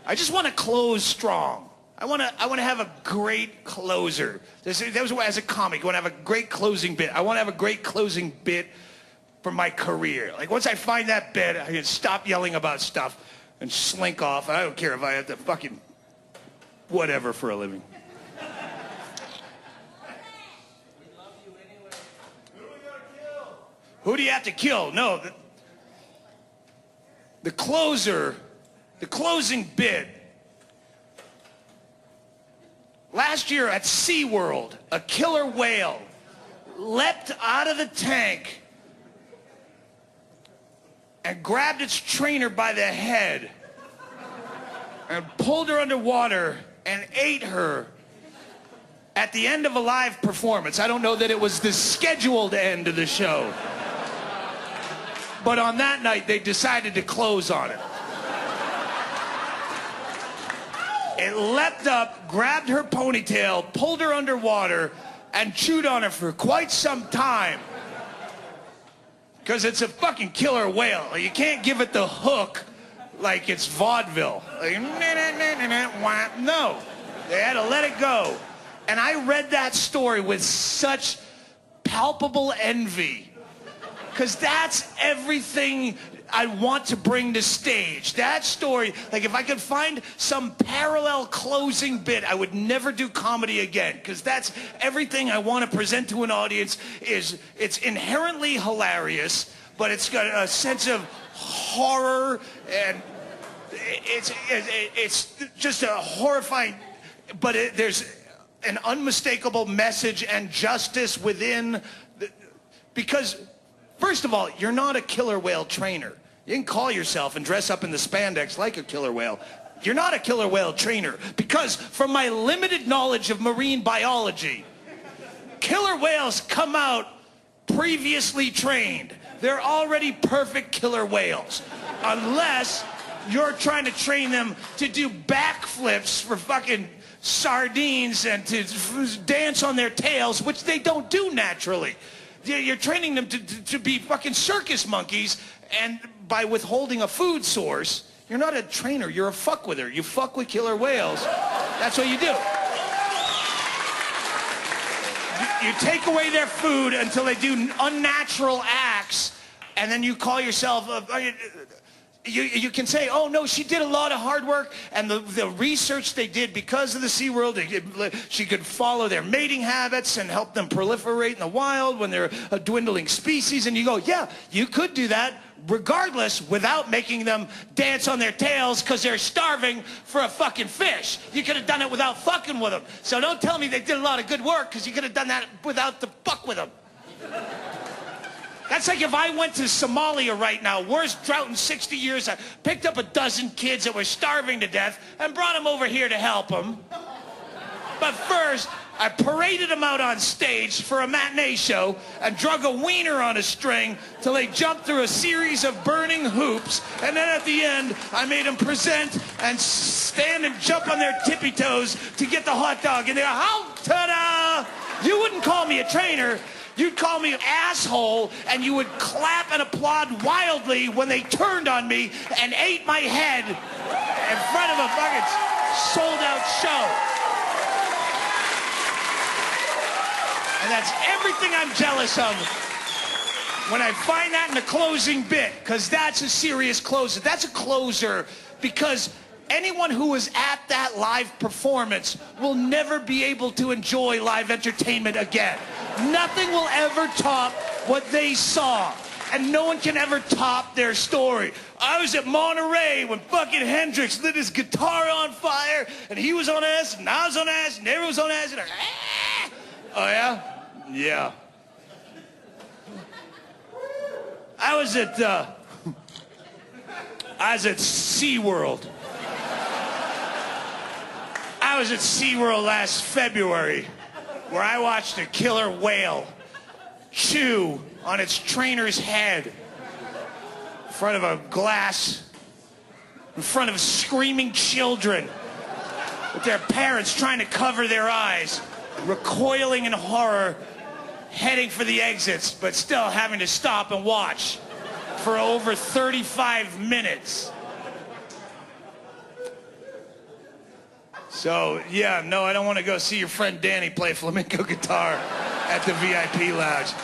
I just want to close strong. I want to have a great closer. That was as a comic. I want to have a great closing bit. I want to have a great closing bit for my career. Like once I find that bit, I can stop yelling about stuff and slink off. I don't care if I have to fucking whatever for a living. Who do you have to kill? No, the closer, the closing bit. Last year at SeaWorld, a killer whale leapt out of the tank and grabbed its trainer by the head and pulled her underwater and ate her at the end of a live performance. I don't know that it was the scheduled end of the show. But on that night, they decided to close on it. It leapt up, grabbed her ponytail, pulled her underwater, and chewed on her for quite some time. Because it's a fucking killer whale. You can't give it the hook like it's vaudeville. Like, no, they had to let it go. And I read that story with such palpable envy. Because that's everything I want to bring to stage. That story, like if I could find some parallel closing bit, I would never do comedy again. Because that's everything I want to present to an audience. It's inherently hilarious, but it's got a sense of horror, and it's just a horrifying, but there's an unmistakable message and justice within, because first of all, you're not a killer whale trainer. You can call yourself and dress up in the spandex like a killer whale. You're not a killer whale trainer, because from my limited knowledge of marine biology, killer whales come out previously trained. They're already perfect killer whales, unless you're trying to train them to do backflips for fucking sardines and to dance on their tails, which they don't do naturally. You're training them to be fucking circus monkeys, and by withholding a food source, you're not a trainer, you're a fuckwither. You fuck with killer whales. That's what you do. You take away their food until they do unnatural acts, and then you call yourself you can say, oh no, she did a lot of hard work, and the research they did because of the SeaWorld, she could follow their mating habits and help them proliferate in the wild when they're a dwindling species. And you go, yeah, you could do that regardless without making them dance on their tails because they're starving for a fucking fish. You could have done it without fucking with them. So don't tell me they did a lot of good work, because you could have done that without the fuck with them. That's like if I went to Somalia right now, worst drought in 60 years, I picked up a dozen kids that were starving to death and brought them over here to help them. But first, I paraded them out on stage for a matinee show and drug a wiener on a string till they jumped through a series of burning hoops, and then at the end, I made them present and stand and jump on their tippy toes to get the hot dog. And they go, how, ta-da! You wouldn't call me a trainer. You'd call me an asshole, and you would clap and applaud wildly when they turned on me and ate my head in front of a fucking sold-out show. And that's everything I'm jealous of when I find that in the closing bit, because that's a serious closer. That's a closer because anyone who was at that live performance will never be able to enjoy live entertainment again. Nothing will ever top what they saw, and no one can ever top their story. I was at Monterey when fucking Hendrix lit his guitar on fire, and he was on acid, and I was on acid, and everyone was on acid. Ah! Oh yeah? Yeah. I was at SeaWorld. I was at SeaWorld last February, where I watched a killer whale chew on its trainer's head in front of a glass, in front of screaming children with their parents trying to cover their eyes, recoiling in horror, heading for the exits, but still having to stop and watch for over 35 minutes. So, yeah, no, I don't want to go see your friend Danny play flamenco guitar at the VIP lounge.